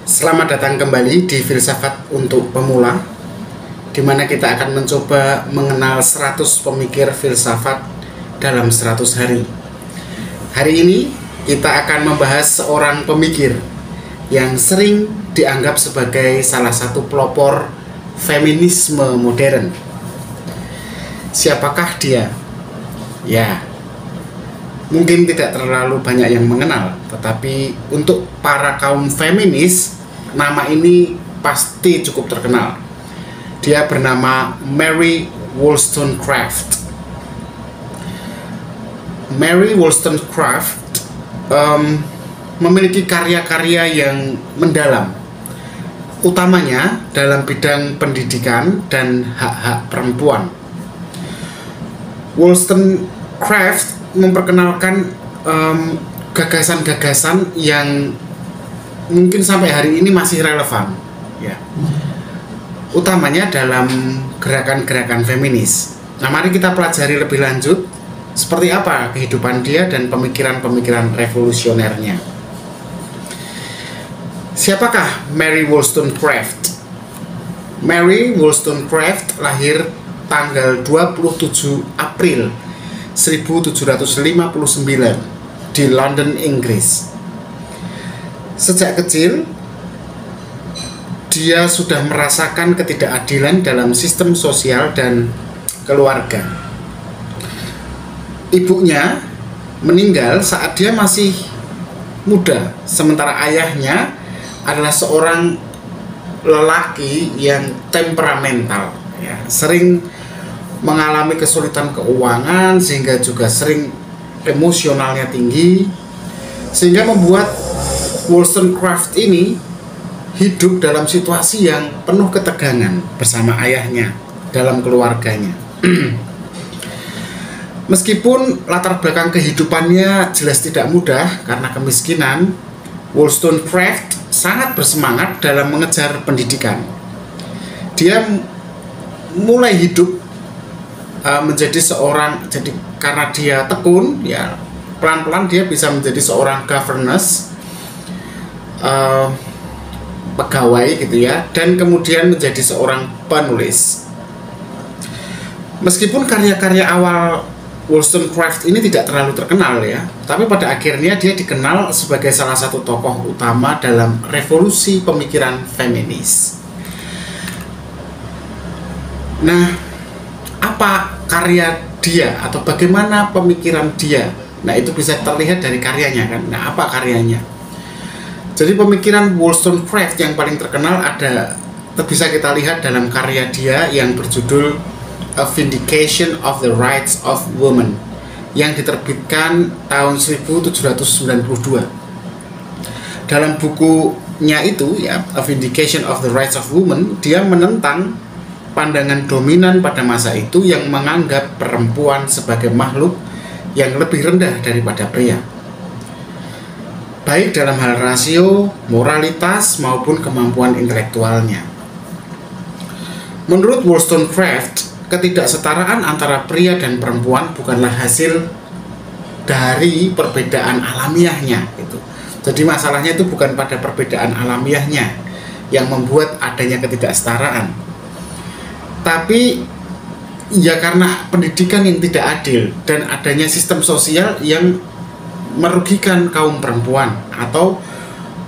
Selamat datang kembali di Filsafat untuk Pemula, di mana kita akan mencoba mengenal 100 pemikir filsafat dalam 100 hari. Hari ini kita akan membahas seorang pemikir yang sering dianggap sebagai salah satu pelopor feminisme modern. Siapakah dia? Ya, mungkin tidak terlalu banyak yang mengenal, tetapi untuk para kaum feminis, nama ini pasti cukup terkenal. Dia bernama Mary Wollstonecraft. Mary Wollstonecraft memiliki karya-karya yang mendalam, utamanya dalam bidang pendidikan dan hak-hak perempuan. Wollstonecraft memperkenalkan gagasan-gagasan yang mungkin sampai hari ini masih relevan, ya, utamanya dalam gerakan-gerakan feminis. Nah, mari kita pelajari lebih lanjut seperti apa kehidupan dia dan pemikiran-pemikiran revolusionernya. Siapakah Mary Wollstonecraft? Mary Wollstonecraft lahir tanggal 27 April 1759 di London, Inggris. Sejak kecil dia sudah merasakan ketidakadilan dalam sistem sosial dan keluarga. Ibunya meninggal saat dia masih muda, sementara ayahnya adalah seorang lelaki yang temperamental, ya, sering mengalami kesulitan keuangan, sehingga juga sering emosionalnya tinggi, sehingga membuat Wollstonecraft ini hidup dalam situasi yang penuh ketegangan bersama ayahnya dalam keluarganya. Meskipun latar belakang kehidupannya jelas tidak mudah karena kemiskinan, Wollstonecraft sangat bersemangat dalam mengejar pendidikan. Dia mulai hidup menjadi seorang, jadi karena dia tekun, ya, pelan-pelan dia bisa menjadi seorang governess, pegawai gitu ya, dan kemudian menjadi seorang penulis. Meskipun karya-karya awal Wollstonecraft ini tidak terlalu terkenal, ya, tapi pada akhirnya dia dikenal sebagai salah satu tokoh utama dalam revolusi pemikiran feminis. Nah, apa karya dia atau bagaimana pemikiran dia? Nah, itu bisa terlihat dari karyanya kan. Nah, apa karyanya? Jadi pemikiran Wollstonecraft yang paling terkenal bisa kita lihat dalam karya dia yang berjudul A Vindication of the Rights of Women yang diterbitkan tahun 1792. Dalam bukunya itu, ya, A Vindication of the Rights of Women, dia menentang pandangan dominan pada masa itu yang menganggap perempuan sebagai makhluk yang lebih rendah daripada pria, baik dalam hal rasio, moralitas, maupun kemampuan intelektualnya. Menurut Wollstonecraft, ketidaksetaraan antara pria dan perempuan bukanlah hasil dari perbedaan alamiahnya. Jadi masalahnya itu bukan pada perbedaan alamiahnya yang membuat adanya ketidaksetaraan, tapi ya karena pendidikan yang tidak adil dan adanya sistem sosial yang merugikan kaum perempuan atau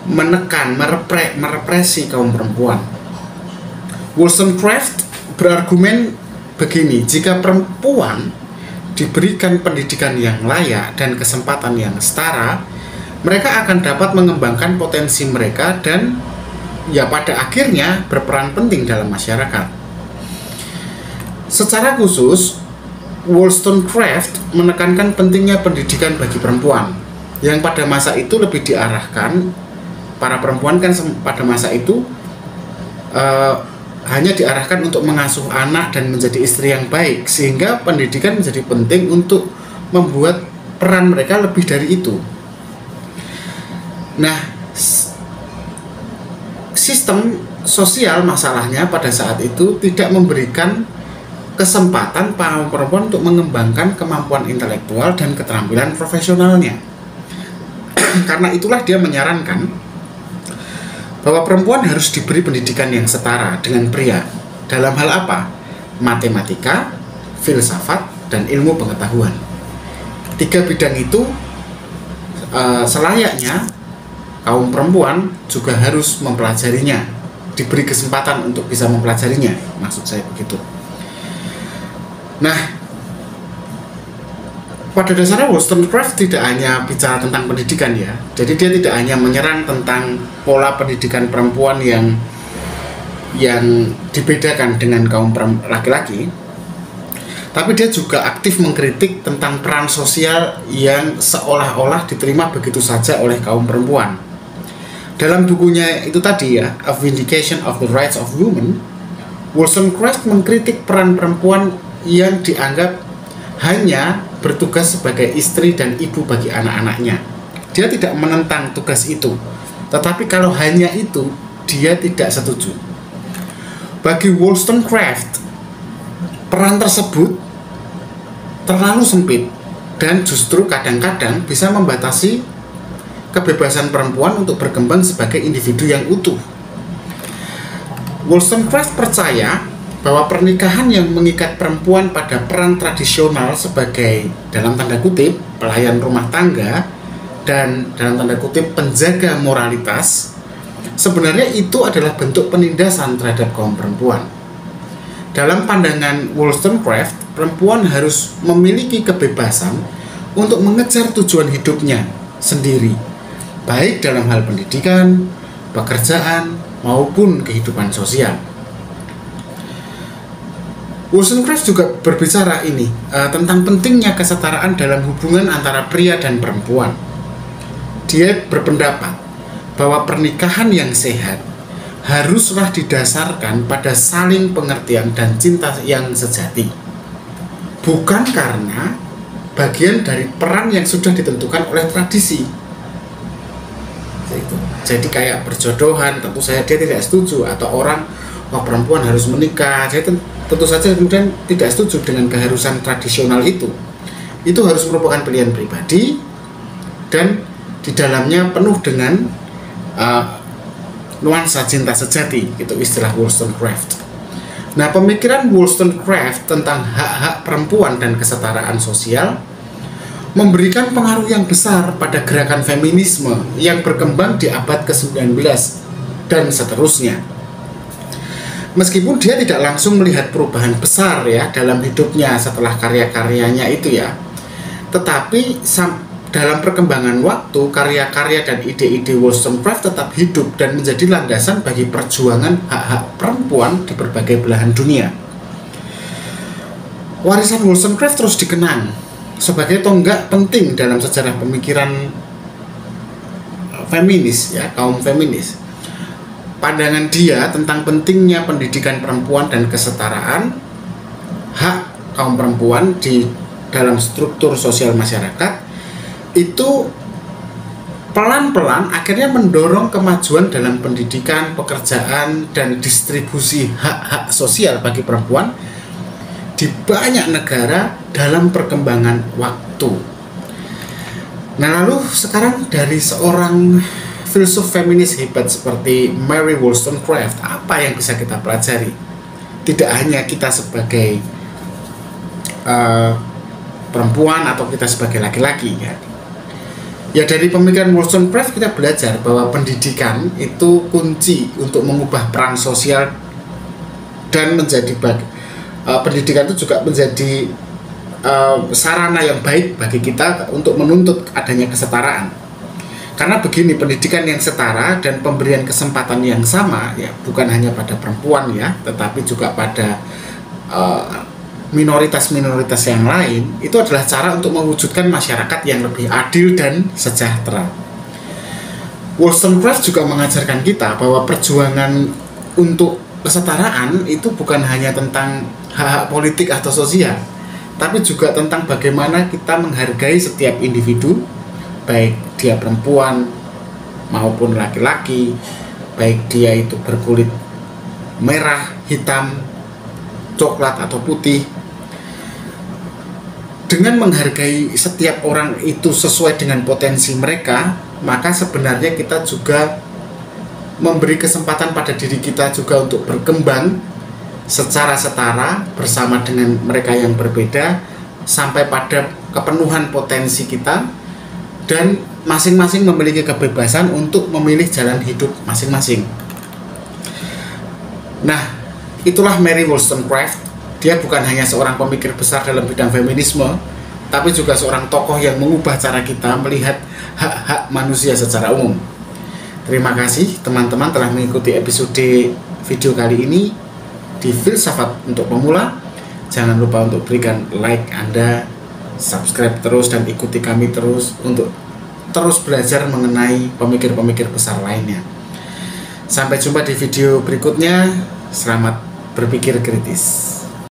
menekan, merepresi kaum perempuan. Wollstonecraft berargumen begini: jika perempuan diberikan pendidikan yang layak dan kesempatan yang setara, mereka akan dapat mengembangkan potensi mereka dan ya pada akhirnya berperan penting dalam masyarakat. Secara khusus, Wollstonecraft menekankan pentingnya pendidikan bagi perempuan, yang pada masa itu lebih diarahkan, para perempuan kan pada masa itu hanya diarahkan untuk mengasuh anak dan menjadi istri yang baik, sehingga pendidikan menjadi penting untuk membuat peran mereka lebih dari itu. Nah, sistem sosial masalahnya pada saat itu tidak memberikan kesempatan para perempuan untuk mengembangkan kemampuan intelektual dan keterampilan profesionalnya. Karena itulah dia menyarankan bahwa perempuan harus diberi pendidikan yang setara dengan pria. Dalam hal apa? Matematika, filsafat, dan ilmu pengetahuan. 3 bidang itu selayaknya kaum perempuan juga harus mempelajarinya, diberi kesempatan untuk bisa mempelajarinya, maksud saya begitu. Nah, pada dasarnya Wollstonecraft tidak hanya bicara tentang pendidikan ya, jadi dia tidak hanya menyerang tentang pola pendidikan perempuan yang dibedakan dengan kaum laki-laki, tapi dia juga aktif mengkritik tentang peran sosial yang seolah-olah diterima begitu saja oleh kaum perempuan. Dalam bukunya itu tadi ya, A Vindication of the Rights of Women, Wollstonecraft mengkritik peran perempuan yang dianggap hanya bertugas sebagai istri dan ibu bagi anak-anaknya. Dia tidak menentang tugas itu, tetapi kalau hanya itu, dia tidak setuju. Bagi Wollstonecraft, peran tersebut terlalu sempit dan justru kadang-kadang bisa membatasi kebebasan perempuan untuk berkembang sebagai individu yang utuh. Wollstonecraft percaya bahwa pernikahan yang mengikat perempuan pada peran tradisional sebagai, dalam tanda kutip, pelayan rumah tangga dan dalam tanda kutip penjaga moralitas, sebenarnya itu adalah bentuk penindasan terhadap kaum perempuan. Dalam pandangan Wollstonecraft, perempuan harus memiliki kebebasan untuk mengejar tujuan hidupnya sendiri, baik dalam hal pendidikan, pekerjaan, maupun kehidupan sosial. Wollstonecraft juga berbicara tentang pentingnya kesetaraan dalam hubungan antara pria dan perempuan. Dia berpendapat bahwa pernikahan yang sehat haruslah didasarkan pada saling pengertian dan cinta yang sejati, bukan karena bagian dari peran yang sudah ditentukan oleh tradisi. Jadi kayak berjodohan, tentu saja dia tidak setuju, atau orang, perempuan harus menikah, saya tentu saja kemudian tidak setuju dengan keharusan tradisional itu. Itu harus merupakan pilihan pribadi dan di dalamnya penuh dengan nuansa cinta sejati, gitu istilah Wollstonecraft. Nah, pemikiran Wollstonecraft tentang hak-hak perempuan dan kesetaraan sosial memberikan pengaruh yang besar pada gerakan feminisme yang berkembang di abad ke-19 dan seterusnya. Meskipun dia tidak langsung melihat perubahan besar ya dalam hidupnya setelah karya-karyanya itu ya, tetapi dalam perkembangan waktu, karya-karya dan ide-ide Wollstonecraft tetap hidup dan menjadi landasan bagi perjuangan hak-hak perempuan di berbagai belahan dunia. Warisan Wollstonecraft terus dikenang sebagai tonggak penting dalam sejarah pemikiran feminis ya, kaum feminis. Pandangan dia tentang pentingnya pendidikan perempuan dan kesetaraan hak kaum perempuan di dalam struktur sosial masyarakat itu pelan-pelan akhirnya mendorong kemajuan dalam pendidikan, pekerjaan, dan distribusi hak-hak sosial bagi perempuan di banyak negara dalam perkembangan waktu. Nah, lalu sekarang dari seorang filsuf feminis hebat seperti Mary Wollstonecraft, apa yang bisa kita pelajari? Tidak hanya kita sebagai perempuan atau kita sebagai laki-lagi ya. Ya, dari pemikiran Wollstonecraft kita belajar bahwa pendidikan itu kunci untuk mengubah peran sosial dan menjadi pendidikan itu juga menjadi sarana yang baik bagi kita untuk menuntut adanya kesetaraan. Karena begini, pendidikan yang setara dan pemberian kesempatan yang sama ya, bukan hanya pada perempuan ya, tetapi juga pada minoritas-minoritas yang lain, itu adalah cara untuk mewujudkan masyarakat yang lebih adil dan sejahtera. Wollstonecraft juga mengajarkan kita bahwa perjuangan untuk kesetaraan itu bukan hanya tentang hak-hak politik atau sosial, tapi juga tentang bagaimana kita menghargai setiap individu, baik dia perempuan maupun laki-laki, baik dia itu berkulit merah, hitam, coklat atau putih. Dengan menghargai setiap orang itu sesuai dengan potensi mereka, maka sebenarnya kita juga memberi kesempatan pada diri kita juga untuk berkembang secara setara bersama dengan mereka yang berbeda sampai pada kepenuhan potensi kita, dan masing-masing memiliki kebebasan untuk memilih jalan hidup masing-masing. Nah, itulah Mary Wollstonecraft. Dia bukan hanya seorang pemikir besar dalam bidang feminisme, tapi juga seorang tokoh yang mengubah cara kita melihat hak-hak manusia secara umum. Terima kasih teman-teman telah mengikuti episode video kali ini di Filsafat untuk Pemula. Jangan lupa untuk berikan like Anda, subscribe terus, dan ikuti kami terus untuk terus belajar mengenai pemikir-pemikir besar lainnya. Sampai jumpa di video berikutnya. Selamat berpikir kritis.